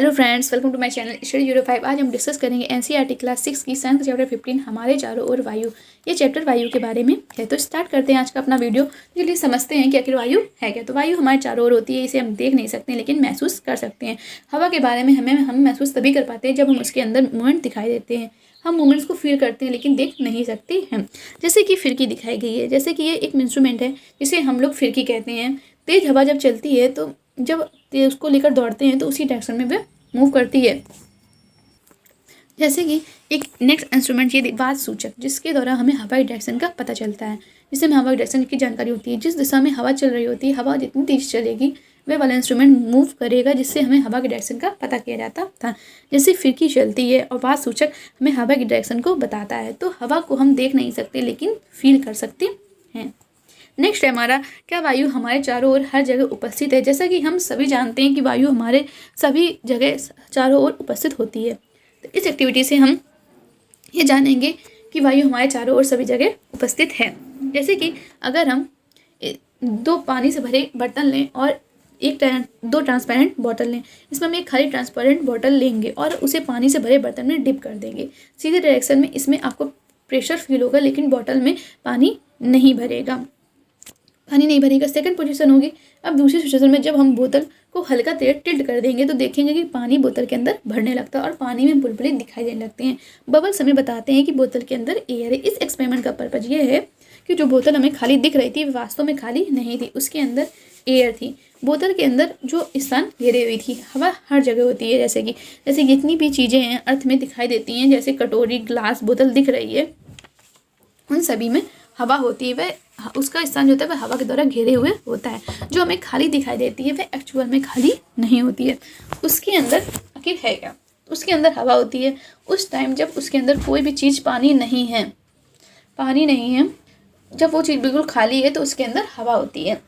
Hello friends, welcome to my channel study 05। आज हम discuss करेंगे एनसीईआरटी क्लास 6 की साइंस चैप्टर 15 हमारे चारों ओर वायु। ये चैप्टर वायु के बारे में है। तो स्टार्ट करते हैं आज का अपना वीडियो। चलिए समझते हैं कि आखिर वायु है क्या। तो वायु हमारे चारों ओर होती है, इसे हम देख नहीं सकते लेकिन महसूस कर सकते हैं। हवा के बारे में हम महसूस तभी कर पाते हैं जब हम उसके अंदर मूवमेंट दिखाई देते हैं। हम मूवमेंट्स को फील करते हैं लेकिन देख नहीं सकते हैं। जैसे कि फिरकी दिखाई गई है, जैसे कि ये एक इंस्ट्रूमेंट है जिसे हम लोग फिरकी कहते हैं। तेज हवा जब चलती है तो जब उसको लेकर दौड़ते हैं तो उसी डायरेक्शन में वह मूव करती है। जैसे कि एक नेक्स्ट इंस्ट्रूमेंट ये वात सूचक, जिसके द्वारा हमें हवा की डायरेक्शन का पता चलता है, जिससे हमें हवा की डायरेक्शन की जानकारी होती है। जिस दिशा में हवा चल रही होती है, हवा जितनी तेज चलेगी वह वाला इंस्ट्रूमेंट मूव करेगा, जिससे हमें हवा की डायरेक्शन का पता किया जाता था। जैसे फिरकी चलती है और वात सूचक हमें हवा की डायरेक्शन को बताता है। तो हवा को हम देख नहीं सकते लेकिन फील कर सकते हैं। नेक्स्ट है हमारा, क्या वायु हमारे चारों ओर हर जगह उपस्थित है। जैसा कि हम सभी जानते हैं कि वायु हमारे सभी जगह चारों ओर उपस्थित होती है। तो इस एक्टिविटी से हम ये जानेंगे कि वायु हमारे चारों ओर सभी जगह उपस्थित है। जैसे कि अगर हम दो पानी से भरे बर्तन लें और दो ट्रांसपेरेंट बॉटल लें, इसमें हम एक खाली ट्रांसपेरेंट बॉटल लेंगे और उसे पानी से भरे बर्तन में डिप कर देंगे। सीधे डायरेक्शन में इसमें आपको प्रेशर फील होगा लेकिन बॉटल में पानी नहीं भरेगा। सेकंड पोजीशन होगी। अब दूसरी सिचुएशन में जब हम बोतल को हल्का टिल्ट कर देंगे तो देखेंगे कि पानी बोतल के अंदर भरने लगता है और पानी में बुलबुले दिखाई देने लगते हैं। बबल्स हमें बताते हैं कि बोतल के अंदर एयर है। इस एक्सपेरिमेंट का पर्पज ये है कि जो बोतल हमें खाली दिख रही थी वास्तव में खाली नहीं थी, उसके अंदर एयर थी। बोतल के अंदर जो स्थान घेरे हुई थी, हवा हर जगह होती है। जैसे जितनी भी चीज़ें हैं अर्थ में दिखाई देती हैं, जैसे कटोरी, ग्लास, बोतल दिख रही है, उन सभी में हवा होती है। वह उसका स्थान जो होता है वह हवा के द्वारा घेरे हुए होता है। जो हमें खाली दिखाई देती है वह एक्चुअल में खाली नहीं होती है। उसके अंदर आखिर है क्या? उसके अंदर हवा होती है। उस टाइम जब उसके अंदर कोई भी चीज़ पानी नहीं है, जब वो चीज़ बिल्कुल खाली है तो उसके अंदर हवा होती है।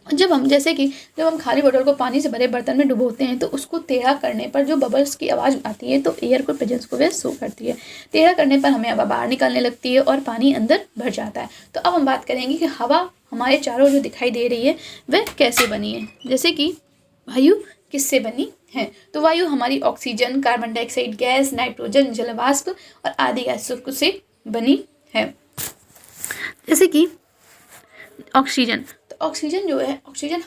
जब हम खाली बोतल को पानी से भरे बर्तन में डुबोते हैं तो उसको टेढ़ा करने पर जो बबल्स की आवाज़ आती है तो एयर को प्रेजेंस को वह शो करती है। टेढ़ा करने पर हमें हवा बाहर निकलने लगती है और पानी अंदर भर जाता है। तो अब हम बात करेंगे कि हवा हमारे चारों जो दिखाई दे रही है वह कैसे बनी है। जैसे कि वायु किससे बनी है। तो वायु हमारी oxygen, carbon dioxide gas, nitrogen, जलवाष्प और आदि गैसों से बनी है। जैसे कि ऑक्सीजन, ऑक्सीजन जो है, ऑक्सीजन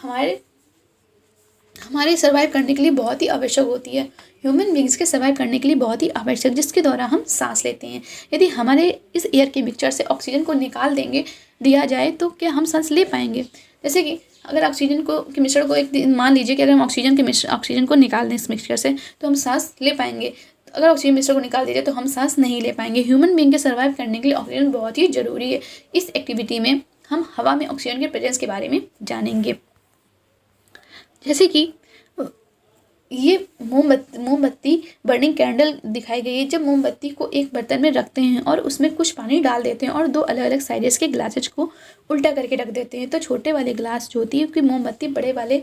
हमारे सर्वाइव करने के लिए बहुत ही आवश्यक होती है। ह्यूमन बींग्स के सर्वाइव करने के लिए बहुत ही आवश्यक, जिसके द्वारा हम सांस लेते हैं। यदि हमारे इस एयर के मिक्सचर से ऑक्सीजन को निकाल दिया जाए तो क्या हम सांस ले पाएंगे। जैसे कि अगर ऑक्सीजन के मिश्रण को मान लीजिए कि अगर हम ऑक्सीजन को निकाल दें इस मिक्सचर से तो हम सांस ले पाएंगे। अगर ऑक्सीजन मिश्रण को निकाल दीजिए तो हम सांस नहीं ले पाएंगे। ह्यूमन बींग के सर्वाइव करने के लिए ऑक्सीजन बहुत ही जरूरी है। इस एक्टिविटी में हम हवा में ऑक्सीजन के प्रेजेंस के बारे में जानेंगे। जैसे कि ये मोमबत्ती बर्निंग कैंडल दिखाई गई है। जब मोमबत्ती को एक बर्तन में रखते हैं और उसमें कुछ पानी डाल देते हैं और दो अलग अलग साइजेस के ग्लासेज को उल्टा करके रख देते हैं तो छोटे वाले ग्लास जो होती है कि मोमबत्ती बड़े वाले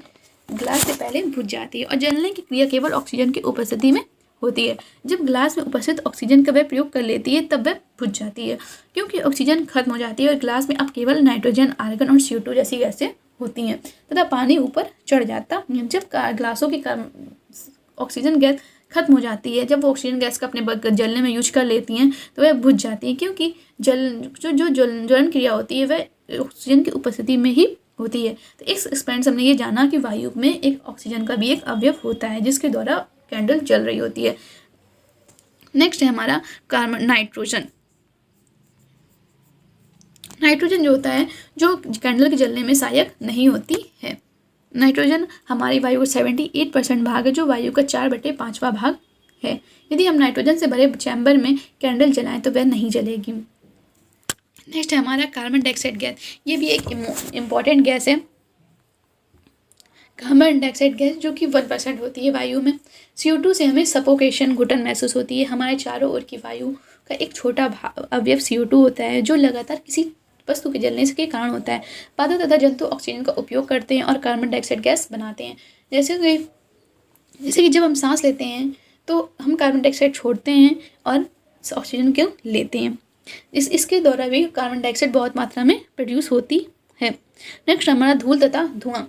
ग्लास से पहले बुझ जाती है और जलने की क्रिया केवल ऑक्सीजन की उपस्थिति में होती है। जब ग्लास में उपस्थित ऑक्सीजन का वह प्रयोग कर लेती है तब वह बुझ जाती है, क्योंकि ऑक्सीजन खत्म हो जाती है और ग्लास में अब केवल नाइट्रोजन, आर्गन और CO2 जैसी गैसें होती हैं तथा पानी ऊपर चढ़ जाता। जब ग्लासों की ऑक्सीजन गैस खत्म हो जाती है, जब वो ऑक्सीजन गैस का अपने जलने में यूज कर लेती हैं तो वह बुझ जाती है, क्योंकि ज्वलन क्रिया होती है वह ऑक्सीजन की उपस्थिति में ही होती है। तो इस एक्सपेरिमेंट से हमने ये जाना कि वायु में एक ऑक्सीजन का भी एक अवयव होता है जिसके द्वारा कैंडल जल रही होती है। नेक्स्ट है हमारा नाइट्रोजन। नाइट्रोजन जो होता है जो कैंडल के जलने में सहायक नहीं होती है। नाइट्रोजन हमारी वायु का 78% भाग है, जो वायु का 4/5वां भाग है। यदि हम नाइट्रोजन से भरे चैम्बर में कैंडल जलाएं तो वह नहीं जलेगी। नेक्स्ट है हमारा कार्बन डाइऑक्साइड गैस। ये भी एक इम्पॉर्टेंट गैस है। कार्बन डाइऑक्साइड गैस जो कि 1% होती है वायु में। CO2 से हमें सफोकेशन, घुटन महसूस होती है। हमारे चारों ओर की वायु का एक छोटा अवयव CO2 होता है जो लगातार किसी वस्तु के जलने के कारण होता है। पादप तथा जंतु ऑक्सीजन का उपयोग करते हैं और कार्बन डाइऑक्साइड गैस बनाते हैं। जैसे कि जब हम सांस लेते हैं तो हम कार्बन डाइऑक्साइड छोड़ते हैं और ऑक्सीजन को लेते हैं। इसके द्वारा भी कार्बन डाइऑक्साइड बहुत मात्रा में प्रोड्यूस होती है। नेक्स्ट हमारा धूल तथा धुआं।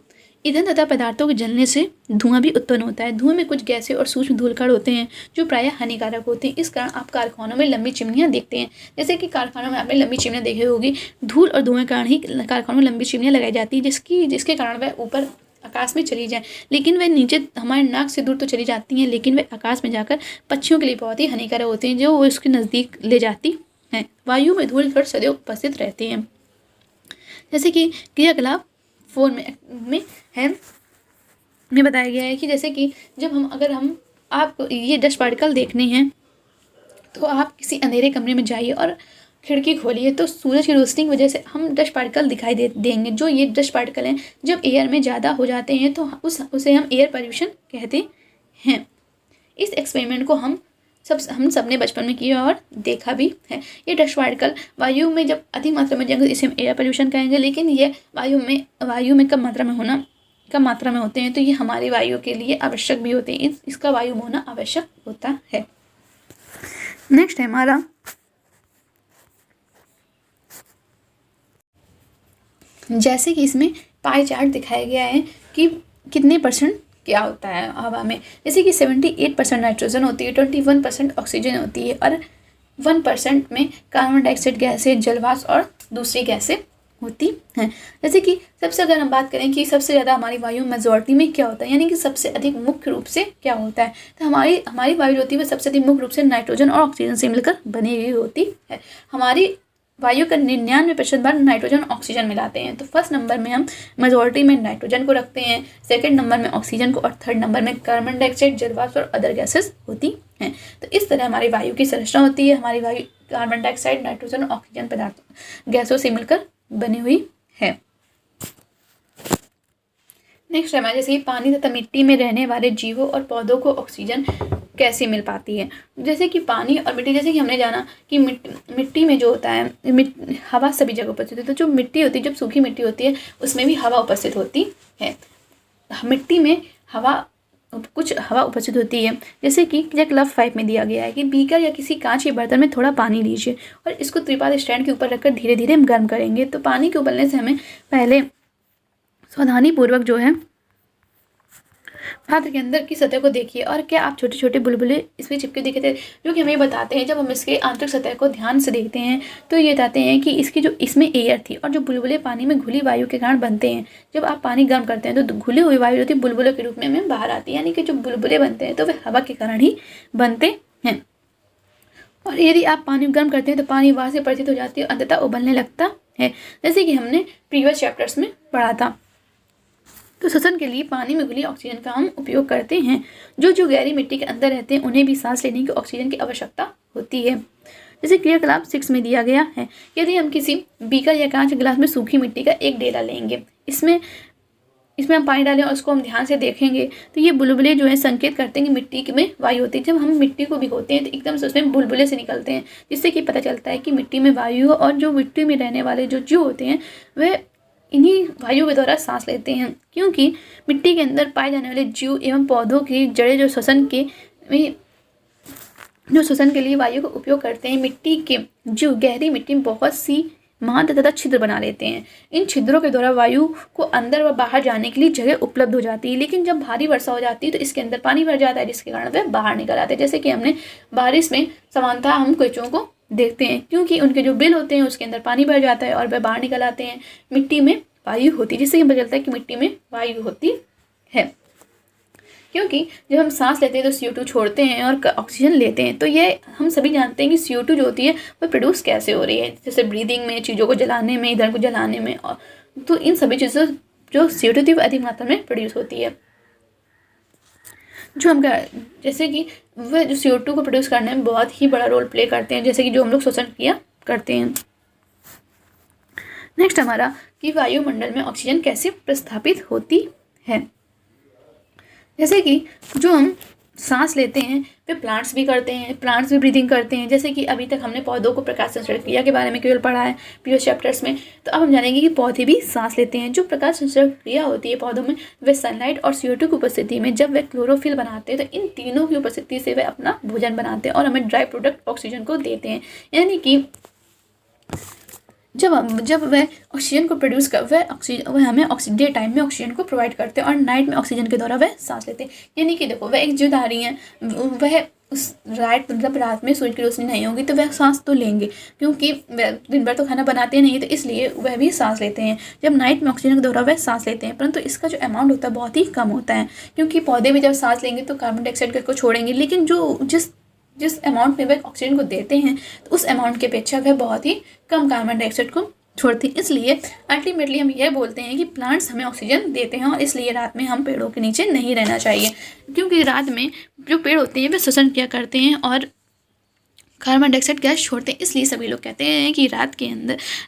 ईंधन तथा पदार्थों के जलने से धुआं भी उत्पन्न होता है। धुएं में कुछ गैसें और सूक्ष्म धूलकण होते हैं जो प्रायः हानिकारक होते हैं। इस कारण आप कारखानों में लंबी चिमनियां देखते हैं। जैसे कि कारखानों में आपने लंबी चिमनियां देखी होगी, धूल और धुएं के कारण ही कारखानों में लंबी चिमनियां लगाई जाती है, जिसके कारण वह ऊपर आकाश में चली जाए, लेकिन वे नीचे हमारे नाक से दूर तो चली जाती हैं, लेकिन वे आकाश में जाकर पक्षियों के लिए बहुत ही हानिकारक होते हैं जो वो इसके नज़दीक ले जाती हैं। वायु में धूल कण सदैव उपस्थित रहते हैं। जैसे कि क्रियाकलाप 4 में बताया गया है कि जैसे कि अगर हम आपको ये डस्ट पार्टिकल देखने हैं तो आप किसी अंधेरे कमरे में जाइए और खिड़की खोलिए तो सूरज की रोशनी की वजह से हम डस्ट पार्टिकल दिखाई देंगे। जो ये डस्ट पार्टिकल हैं जब एयर में ज़्यादा हो जाते हैं तो उसे हम एयर पोल्यूशन कहते हैं। इस एक्सपेरिमेंट को हम सब ने बचपन में किया और देखा भी है। ये डस्ट पार्टिकल वायु में जब अधिक मात्रा में जाएंगे इसे हम एयर पोल्यूशन कहेंगे, लेकिन ये वायु में कम मात्रा में होते हैं तो ये हमारी वायु के लिए आवश्यक भी होते हैं। इसका वायु में होना आवश्यक होता है। नेक्स्ट है हमारा जैसे कि इसमें पाई चार्ट दिखाया गया है कि कितने % क्या होता है हवा में। जैसे कि 78% नाइट्रोजन होती है, 21% ऑक्सीजन होती है और 1% में कार्बन डाइऑक्साइड गैसें, जलवाष्प और दूसरी गैसें होती हैं। जैसे कि अगर हम बात करें कि सबसे ज़्यादा हमारी वायु मेजॉरिटी में क्या होता है, यानी कि सबसे अधिक मुख्य रूप से क्या होता है, तो हमारी वायु होती है वह सबसे अधिक मुख्य रूप से नाइट्रोजन और ऑक्सीजन से मिलकर बनी हुई होती है। हमारी वायु का 99% भाग नाइट्रोजन ऑक्सीजन मिलाते हैं। तो फर्स्ट नंबर में हम मेजॉरिटी में नाइट्रोजन को रखते हैं, सेकंड नंबर में ऑक्सीजन को और थर्ड नंबर में कार्बन डाइऑक्साइड, जलवाष्प और अदर गैसेस होती हैं। तो इस तरह हमारी वायु की संरचना होती है। हमारी वायु कार्बन डाइऑक्साइड, नाइट्रोजन और ऑक्सीजन पदार्थों गैसों से मिलकर बनी हुई है। नेक्स्ट है जैसे पानी तथा मिट्टी में रहने वाले जीवों और पौधों को ऑक्सीजन कैसे मिल पाती है। जैसे कि पानी और मिट्टी, जैसे कि हमने जाना कि मिट्टी में जो होता है हवा सभी जगह उपस्थित होती है। तो जो मिट्टी होती है, जब सूखी मिट्टी होती है उसमें भी हवा उपस्थित होती है। मिट्टी में कुछ हवा उपस्थित होती है। जैसे कि क्लब 5 में दिया गया है कि बीकर या किसी कांच के बर्तन में थोड़ा पानी लीजिए और इसको त्रिपाल स्टैंड के ऊपर रखकर धीरे धीरे हम गर्म करेंगे। तो पानी के उबलने से हमें पहले सावधानीपूर्वक जो है पात्र के अंदर की सतह को देखिए और क्या आप छोटे छोटे बुलबुले इसमें चिपके दिखे थे, जो कि हमें बताते हैं। जब हम इसके आंतरिक सतह को ध्यान से देखते हैं तो ये बताते हैं कि इसमें एयर थी और जो बुलबुले पानी में घुली वायु के कारण बनते हैं। जब आप पानी गर्म करते हैं तो घुली हुई वायु होती है बुलबुले के रूप में हमें बाहर आती है, यानी कि जो बुलबुले बनते हैं तो वे हवा के कारण ही बनते हैं। और यदि आप पानी गर्म करते हैं तो पानी वहाँ से परिचित हो जाती है और अंततः उबलने लगता है, जैसे कि हमने प्रीवियस चैप्टर्स में पढ़ा था। तो श्वसन के लिए पानी में घुली ऑक्सीजन का हम उपयोग करते हैं। जो गहरी मिट्टी के अंदर रहते हैं उन्हें भी सांस लेने की ऑक्सीजन की आवश्यकता होती है। जैसे क्रियाकलाप 6 में दिया गया है, यदि हम किसी बीकर या कांच के गिलास में सूखी मिट्टी का एक डेला लेंगे, इसमें हम पानी डालें और उसको हम ध्यान से देखेंगे तो ये बुलबुले जो है संकेत करते हैं कि मिट्टी में वायु होती है। जब हम मिट्टी को भिगोते हैं तो एकदम से उसमें बुलबुले से निकलते हैं, जिससे कि पता चलता है कि मिट्टी में वायु, और जो मिट्टी में रहने वाले जो जीव होते हैं वह इन्हीं वायु के द्वारा सांस लेते हैं। क्योंकि मिट्टी के अंदर पाए जाने वाले जीव एवं पौधों की जड़ें जो श्वसन के लिए वायु का उपयोग करते हैं, मिट्टी के जीव गहरी मिट्टी में बहुत सी मांद तथा छिद्र बना लेते हैं। इन छिद्रों के द्वारा वायु को अंदर व बाहर जाने के लिए जगह उपलब्ध हो जाती है। लेकिन जब भारी वर्षा हो जाती है तो इसके अंदर पानी भर जाता है, जिसके कारण वे बाहर निकल आते हैं। जैसे कि हमने बारिश में सामान्यतः हम केंचुओं को देखते हैं, क्योंकि उनके जो बिल होते हैं उसके अंदर पानी भर जाता है और वह बाहर निकल आते हैं। मिट्टी में वायु होती है, जिससे हमें पता चलता है कि मिट्टी में वायु होती है। क्योंकि जब हम सांस लेते हैं तो CO2 छोड़ते हैं और ऑक्सीजन लेते हैं। तो ये हम सभी जानते हैं कि CO2 जो होती है वो प्रोड्यूस कैसे हो रही है, जैसे ब्रीदिंग में, चीज़ों को जलाने में, ईंधन को जलाने में, और तो इन सभी चीज़ों जो CO2 थी वो अधिक मात्रा में प्रोड्यूस होती है। जो हम जैसे कि वह जो CO2 को प्रोड्यूस करने में बहुत ही बड़ा रोल प्ले करते हैं, जैसे कि जो हम लोग श्वसन क्रिया करते हैं। नेक्स्ट हमारा कि वायुमंडल में ऑक्सीजन कैसे प्रस्थापित होती है। जैसे कि जो हम सांस लेते हैं वे प्लांट्स भी करते हैं, प्लांट्स भी ब्रीदिंग करते हैं। जैसे कि अभी तक हमने पौधों को प्रकाश संश्लेषण क्रिया के बारे में केवल पढ़ा है प्रीवियस चैप्टर्स में, तो अब हम जानेंगे कि पौधे भी सांस लेते हैं। जो प्रकाश संश्लेषण क्रिया होती है पौधों में, वे सनलाइट और CO2 की उपस्थिति में जब वे क्लोरोफिल बनाते हैं तो इन तीनों की उपस्थिति से वे अपना भोजन बनाते हैं और हमें ड्राई प्रोडक्ट ऑक्सीजन को देते हैं। यानी कि जब वह ऑक्सीजन को प्रोड्यूस कर वह हमें डे टाइम में ऑक्सीजन को प्रोवाइड करते हैं और नाइट में ऑक्सीजन के द्वारा वह सांस लेते हैं। यानी कि देखो, वह एक जीवधारी हैं, वह उस रात में सूरज की रोशनी नहीं होगी तो वह सांस तो लेंगे, क्योंकि वह दिन भर तो खाना बनाते नहीं, तो इसलिए वह भी सांस लेते हैं। जब नाइट में ऑक्सीजन के द्वारा वह सांस लेते हैं, परंतु इसका जो अमाउंट होता है बहुत ही कम होता है, क्योंकि पौधे भी जब सांस लेंगे तो कार्बन डाइऑक्साइड को छोड़ेंगे, लेकिन जिस अमाउंट में वह ऑक्सीजन को देते हैं तो उस अमाउंट की अपेक्षा वह बहुत ही कम कार्बन डाइऑक्साइड को छोड़ते हैं। इसलिए अल्टीमेटली हम यह बोलते हैं कि प्लांट्स हमें ऑक्सीजन देते हैं, और इसलिए रात में हम पेड़ों के नीचे नहीं रहना चाहिए, क्योंकि रात में जो पेड़ होते हैं वे श्वसन किया करते हैं और कार्बन डाइऑक्साइड गैस छोड़ते हैं। इसलिए सभी लोग कहते हैं कि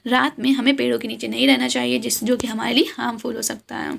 रात में हमें पेड़ों के नीचे नहीं रहना चाहिए, जो कि हमारे लिए हार्मफुल हो सकता है,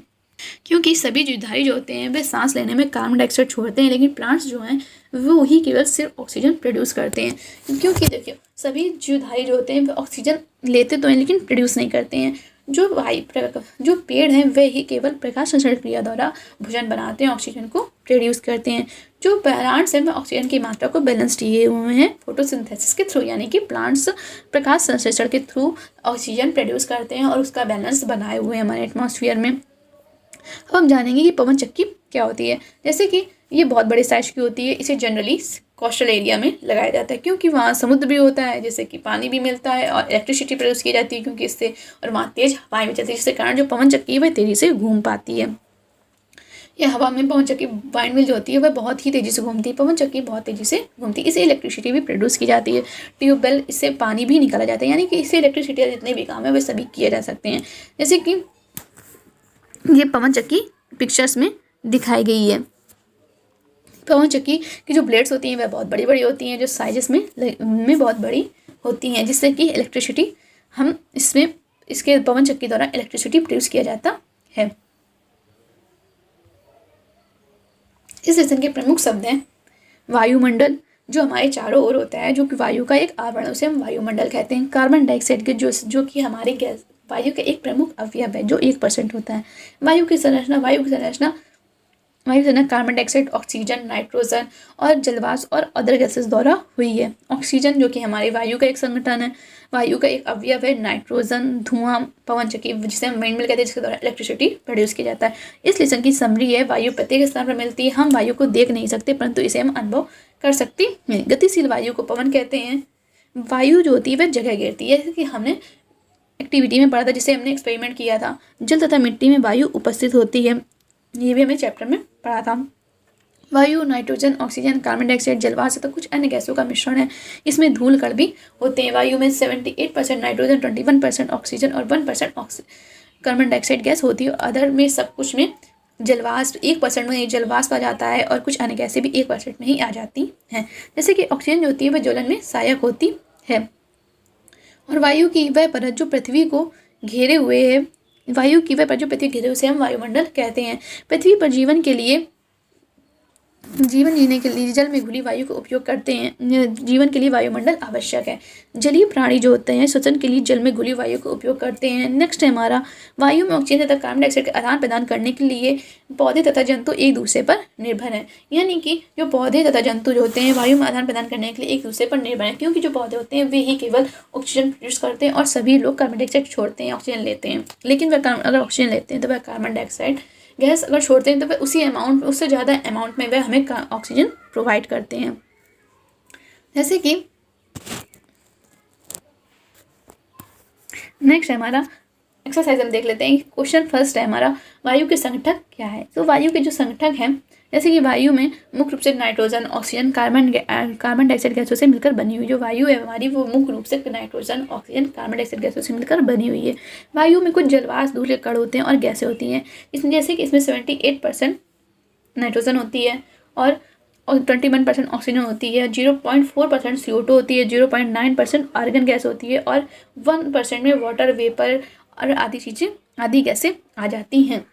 क्योंकि सभी जीवधारी जो होते हैं वे सांस लेने में कार्बन डाइऑक्साइड छोड़ते हैं, लेकिन प्लांट्स जो हैं वो ही केवल सिर्फ ऑक्सीजन प्रोड्यूस करते हैं। क्योंकि देखिए, सभी जीवधारी जो होते हैं वे ऑक्सीजन लेते तो हैं लेकिन प्रोड्यूस नहीं करते हैं। जो पेड़ हैं वे ही केवल प्रकाश संश्लेषण क्रिया द्वारा भोजन बनाते हैं, ऑक्सीजन को प्रोड्यूस करते हैं। जो प्लांट्स हैं वे ऑक्सीजन की मात्रा को बैलेंस किए हुए हैं फोटोसिंथेसिस के थ्रू, यानी कि प्लांट्स प्रकाश संश्लेषण के थ्रू ऑक्सीजन प्रोड्यूस करते हैं और उसका बैलेंस बनाए हुए हैं हमारे एटमॉस्फेयर में। अब हम जानेंगे कि पवन चक्की क्या होती है। जैसे कि ये बहुत बड़े साइज की होती है, इसे जनरली कोस्टल एरिया में लगाया जाता है, क्योंकि वहाँ समुद्र भी होता है, जैसे कि पानी भी मिलता है और इलेक्ट्रिसिटी प्रोड्यूस की जाती है क्योंकि इससे, और वहाँ तेज हवाएं भी चलती है, जिसके कारण जो पवन चक्की है वह तेज़ी से घूम पाती है। यह हवा में पवन चक्की वाइंड मिल जो होती है वह बहुत ही तेज़ी से घूमती है, पवन चक्की बहुत तेज़ी से घूमती है, इससे इलेक्ट्रिसिटी भी प्रोड्यूस की जाती है। ट्यूबवेल, इससे पानी भी निकाला जाता है, यानी कि इससे इलेक्ट्रिसिटी जितने भी काम है वे सभी किए जा सकते हैं। जैसे कि ये पवन चक्की पिक्चर्स में दिखाई गई है। पवन चक्की की जो ब्लेड्स होती हैं वह बहुत बड़ी बड़ी होती हैं, जो साइजेस में बहुत बड़ी होती हैं, जिससे कि इलेक्ट्रिसिटी इसके पवन चक्की द्वारा इलेक्ट्रिसिटी प्रोड्यूस किया जाता है। इस लेसन के प्रमुख शब्द हैं वायुमंडल, जो हमारे चारों ओर होता है, जो कि वायु का एक आवरण, उसे हम वायुमंडल कहते हैं। कार्बन डाइऑक्साइड के जो कि हमारे गैस वायु का एक प्रमुख अवयव है, जो 1% होता है। वायु की संरचना कार्बन डाइऑक्साइड, ऑक्सीजन, नाइट्रोजन और जलवाष्प और अदर गैसेस द्वारा हुई है। ऑक्सीजन जो कि हमारे वायु का एक संगठन है, वायु का एक अवयव है। नाइट्रोजन धुआं, पवन चक्की जिसे हम विंडमिल कहते हैं, जिसके द्वारा इलेक्ट्रिसिटी प्रोड्यूस किया जाता है। इस लेसन की समरी है, वायु प्रत्येक स्थान पर मिलती है, हम वायु को देख नहीं सकते परंतु इसे हम अनुभव कर सकते हैं। गतिशील वायु को पवन कहते हैं। वायु जो होती है वह जगह घेरती है, जैसे कि हमने एक्टिविटी में पढ़ा था, जिसे हमने एक्सपेरिमेंट किया था। जल तथा मिट्टी में वायु उपस्थित होती है, ये भी हमने चैप्टर में पढ़ा था। वायु नाइट्रोजन, ऑक्सीजन, कार्बन डाइऑक्साइड, जलवाष्प तथा कुछ अन्य गैसों का मिश्रण है। इसमें धूल कण भी होते हैं। वायु में 78% नाइट्रोजन, 21% ऑक्सीजन और 1% कार्बन डाइऑक्साइड गैस होती है। अदर में सब कुछ में जलवाष्प 1% में जलवाष्प आ जाता है और कुछ अन्य गैसें भी 1% में ही आ जाती हैं। जैसे कि ऑक्सीजन जो होती है वह ज्वलन में सहायक होती है। और वायु की वह परत जो पृथ्वी को घेरे हुए है, उसे हम वायुमंडल कहते हैं। पृथ्वी पर जीवन जीने के लिए जल में घुली वायु का उपयोग करते हैं। जीवन के लिए वायुमंडल आवश्यक है। जलीय प्राणी जो होते हैं श्वसन के लिए जल में घुली वायु का उपयोग करते हैं। नेक्स्ट है हमारा, वायु में ऑक्सीजन तथा कार्बन डाइऑक्साइड का आदान प्रदान करने के लिए पौधे तथा जंतु एक दूसरे पर निर्भर हैं। यानी कि जो पौधे तथा जंतु जो होते हैं वायु में आदान प्रदान करने के लिए एक दूसरे पर निर्भर हैं, क्योंकि जो पौधे होते हैं वे ही केवल ऑक्सीजन प्रोड्यूस करते हैं और सभी लोग कार्बन डाइऑक्साइड छोड़ते हैं, ऑक्सीजन लेते हैं। लेकिन वह अगर ऑक्सीजन लेते हैं तो वह कार्बन डाइऑक्साइड गैस अगर छोड़ते हैं तो वह उससे ज़्यादा अमाउंट में वह हमें ऑक्सीजन प्रोवाइड करते हैं। जैसे कि नेक्स्ट है हमारा एक्सरसाइज, हम देख लेते हैं। क्वेश्चन फर्स्ट है हमारा, वायु के संगठक क्या है। तो वायु के जो संगठक हैं, जैसे कि वायु में मुख्य रूप से नाइट्रोजन, ऑक्सीजन, कार्बन डाइऑक्साइड गैसों से मिलकर बनी हुई जो वायु है हमारी, वो मुख्य रूप से नाइट्रोजन, ऑक्सीजन, कार्बन डाइऑक्साइड गैसों से मिलकर बनी हुई है। वायु में कुछ जलवाष्प, धूल के कण होते हैं और गैसें होती हैं। इसमें जैसे कि इसमें 78% नाइट्रोजन होती है और 21% ऑक्सीजन होती है, 0.4% CO2 होती है, 0.9% आर्गन गैस होती है और 1% में वाटर वेपर और आदि गैसें आ जाती हैं।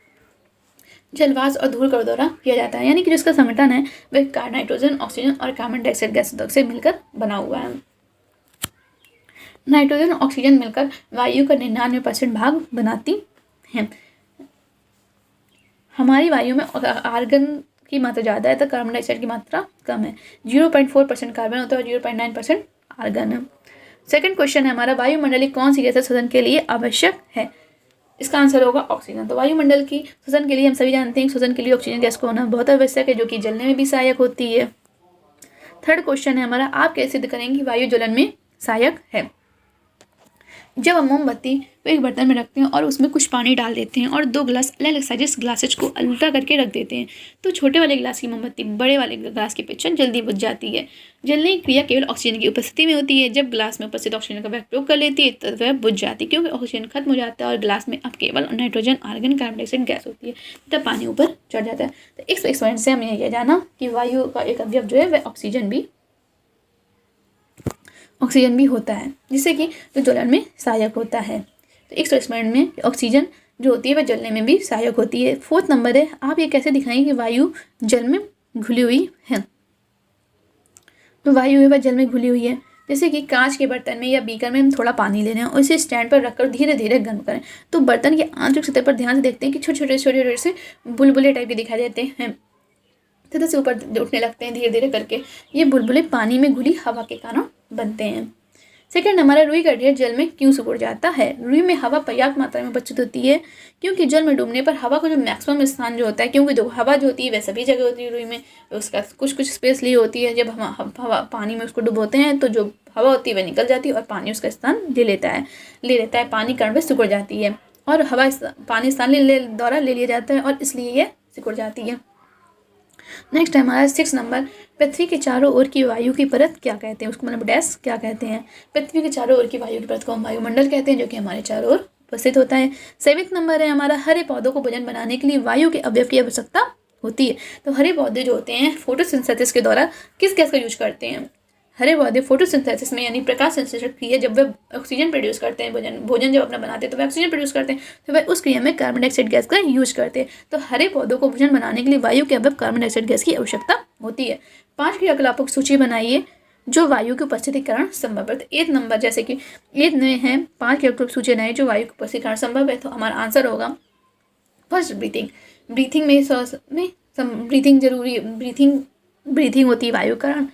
जलवाष्प और धूल कण द्वारा किया जाता है, यानी कि जिसका संगठन है वह नाइट्रोजन, ऑक्सीजन और कार्बन डाइऑक्साइड गैस से मिलकर बना हुआ है। नाइट्रोजन ऑक्सीजन मिलकर वायु का 99% भाग बनाती हैं। हमारी वायु में आर्गन की मात्रा ज़्यादा है तो कार्बन डाइऑक्साइड की मात्रा कम है। 0.4% कार्बन होता है और 0.9% आर्गन है। सेकंड क्वेश्चन है हमारा, वायुमंडल की कौन सी गैस श्वसन के लिए आवश्यक है? इसका आंसर होगा ऑक्सीजन। तो वायुमंडल की श्वसन के लिए हम सभी जानते हैं श्वसन के लिए ऑक्सीजन गैस को होना बहुत आवश्यक है, जो कि जलने में भी सहायक होती है। थर्ड क्वेश्चन है हमारा, आप कैसे सिद्ध करेंगे कि वायु ज्वलन में सहायक है? जब हम मोमबत्ती को एक बर्तन में रखते हैं और उसमें कुछ पानी डाल देते हैं और 2 ग्लास अलग अलग साइज ग्लासेज को उल्टा करके रख देते हैं, तो छोटे वाले ग्लास की मोमबत्ती बड़े वाले ग्लास की अपेक्षा जल्दी बुझ जाती है। जलने की क्रिया केवल ऑक्सीजन की उपस्थिति में होती है। जब ग्लास में उपस्थित ऑक्सीजन का वह प्रयोग कर लेती है तो वह बुझ जाती है, क्योंकि ऑक्सीजन खत्म हो जाता है और ग्लास में अब केवल nitrogen, argon, carbon dioxide gas होती है, तब पानी ऊपर चढ़ जाता है। तो इस एक्सपेरिमेंट से हमने यह जाना कि वायु का एक अवयव जो है वह ऑक्सीजन भी होता है, जिससे कि जो ज्वलन में सहायक होता है। तो इस एक्सपेरिमेंट में ऑक्सीजन जो होती है वह जलने में भी सहायक होती है। फोर्थ नंबर है, आप ये कैसे दिखाएंगे कि वायु जल में घुली हुई है? तो वायु है वह जल में घुली हुई है। जैसे कि कांच के बर्तन में या बीकर में हम थोड़ा पानी ले रहे हैं और इसे स्टैंड पर रखकर धीरे धीरे गर्म करें, तो बर्तन के आंतरिक सतह पर ध्यान से देखते हैं कि छोटे छोटे से बुलबुले टाइप के दिखाई देते हैं, सतह से ऊपर उठने लगते हैं धीरे धीरे करके। ये बुलबुले पानी में घुली हवा के कारण बनते हैं। सेकंड हमारा, रुई का ढेर जल में क्यों सिकुड़ जाता है? रुई में हवा पर्याप्त मात्रा में उपस्थित होती है, क्योंकि जल में डूबने पर हवा का जो मैक्सिमम स्थान जो होता है, क्योंकि जो हवा जो होती है वह सभी जगह होती है, रुई में उसका कुछ स्पेस ली होती है। जब हम हवा पानी में उसको डुबोते हैं तो जो हवा होती है वह निकल जाती है और पानी उसका स्थान ले लेता है। पानी कण में सिकुड़ जाती है और हवा पानी स्थान द्वारा ले लिया जाता है और इसलिए यह सिकुड़ जाती है। नेक्स्ट है हमारा 6 नंबर, पृथ्वी के चारों ओर की वायु की परत क्या कहते हैं? उसको मतलब डैश क्या कहते हैं? पृथ्वी के चारों ओर की वायु की परत को हम वायुमंडल कहते हैं, जो कि हमारे चारों ओर उपस्थित होता है। 7वां नंबर है हमारा, हरे पौधों को भोजन बनाने के लिए वायु के अवयव की आवश्यकता होती है। तो हरे पौधे जो होते हैं फोटोसिंथेसिस के द्वारा किस गैस का यूज करते हैं? हरे पौधे फोटोसिंथेसिस में यानी प्रकाश संश्लेषण क्रिया, जब वे ऑक्सीजन प्रोड्यूस करते हैं, भोजन जब अपना बनाते हैं तो वे ऑक्सीजन प्रोड्यूस करते हैं, तो वे उस क्रिया में कार्बन डाइऑक्साइड गैस का यूज करते हैं। तो हरे पौधों को भोजन बनाने के लिए वायु के अवयव कार्बन डाइऑक्साइड गैस की आवश्यकता होती है। 5 क्रियाकलापों की सूची बनाइए जो वायु की उपस्थिति के कारण संभव है। तो 8 नंबर, जैसे कि 8 में है 5 क्रियाकलाप की सूची बनाइए जो वायु की उपस्थिति के कारण संभव है, तो हमारा आंसर होगा फर्स्ट ब्रीथिंग में ब्रीथिंग जरूरी, ब्रीथिंग होती है वायु कारण।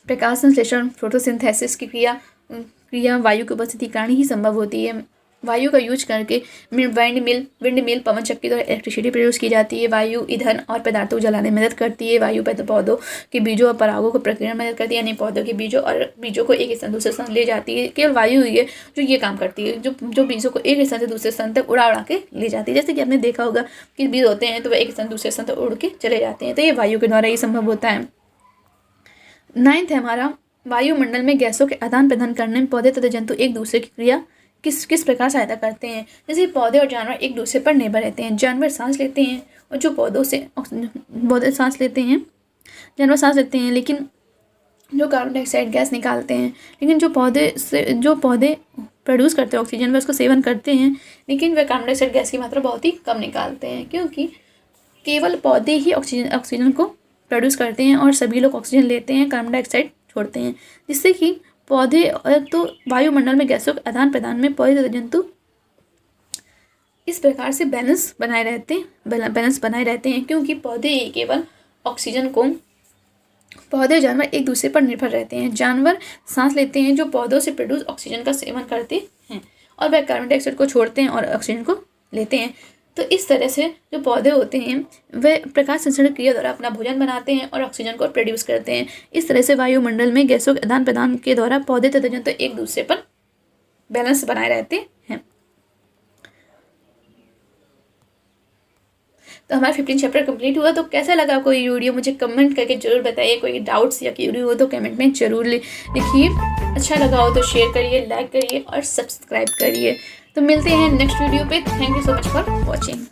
प्रकाश संश्लेषण फोटोसिंथेसिस की क्रिया वायु की उपस्थिति के कारण ही संभव होती है। वायु का यूज करके विंड मिल पवन चक्की द्वारा इलेक्ट्रिसिटी प्रोड्यूस की जाती है। वायु ईंधन और पदार्थों को जलाने में मदद करती है। वायु पौधों के बीजों और परागों को प्रक्रिया में मदद करती है, यानी पौधों के बीजों को एक स्थान दूसरे स्थान ले जाती है। केवल वायु ही है जो ये काम करती है, जो बीजों को एक स्थान से दूसरे स्थान तक उड़ा के ले जाती है। जैसे कि आपने देखा होगा कि बीज होते हैं तो वह एक स्थान दूसरे स्थान तक उड़ के चले जाते हैं, तो ये वायु के द्वारा ही संभव होता है। 9th है हमारा, वायुमंडल में गैसों के आदान प्रदान करने में पौधे तथा जंतु एक दूसरे की क्रिया किस प्रकार सहायता करते हैं? जैसे पौधे और जानवर एक दूसरे पर निर्भर रहते हैं। जानवर सांस लेते हैं और जो पौधे सांस लेते हैं लेकिन जो कार्बन डाइऑक्साइड गैस निकालते हैं, लेकिन जो पौधे प्रोड्यूस करते हैं ऑक्सीजन, वे उसको सेवन करते हैं, लेकिन वे कार्बन डाइऑक्साइड गैस की मात्रा बहुत ही कम निकालते हैं, क्योंकि केवल पौधे ही ऑक्सीजन को प्रोड्यूस करते हैं और सभी लोग ऑक्सीजन लेते हैं, कार्बन डाइऑक्साइड छोड़ते हैं, जिससे कि पौधे तो वायुमंडल में गैसों के आदान प्रदान में पौधे तथा जंतु इस प्रकार से बैलेंस बनाए रहते हैं, क्योंकि पौधे जानवर एक दूसरे पर निर्भर रहते हैं। जानवर सांस लेते हैं जो पौधों से प्रोड्यूस ऑक्सीजन का सेवन करते हैं और वह कार्बन डाइऑक्साइड को छोड़ते हैं और ऑक्सीजन को लेते हैं। तो इस तरह से जो पौधे होते हैं वे प्रकाश संश्लेषण क्रिया द्वारा अपना भोजन बनाते हैं और ऑक्सीजन को प्रोड्यूस करते हैं। इस तरह से वायुमंडल में गैसों के आदान प्रदान के द्वारा पौधे तथा जंतु एक दूसरे पर बैलेंस बनाए रहते हैं। तो हमारा 15 चैप्टर कंप्लीट हुआ। तो कैसा लगा आपको ये वीडियो, मुझे कमेंट करके जरूर बताइए। कोई डाउट्स या क्यूरी हो तो कमेंट में जरूर लिखिए। अच्छा लगा हो तो शेयर करिए, लाइक करिए और सब्सक्राइब करिए। तो मिलते हैं नेक्स्ट वीडियो पे। Thank you so much for watching.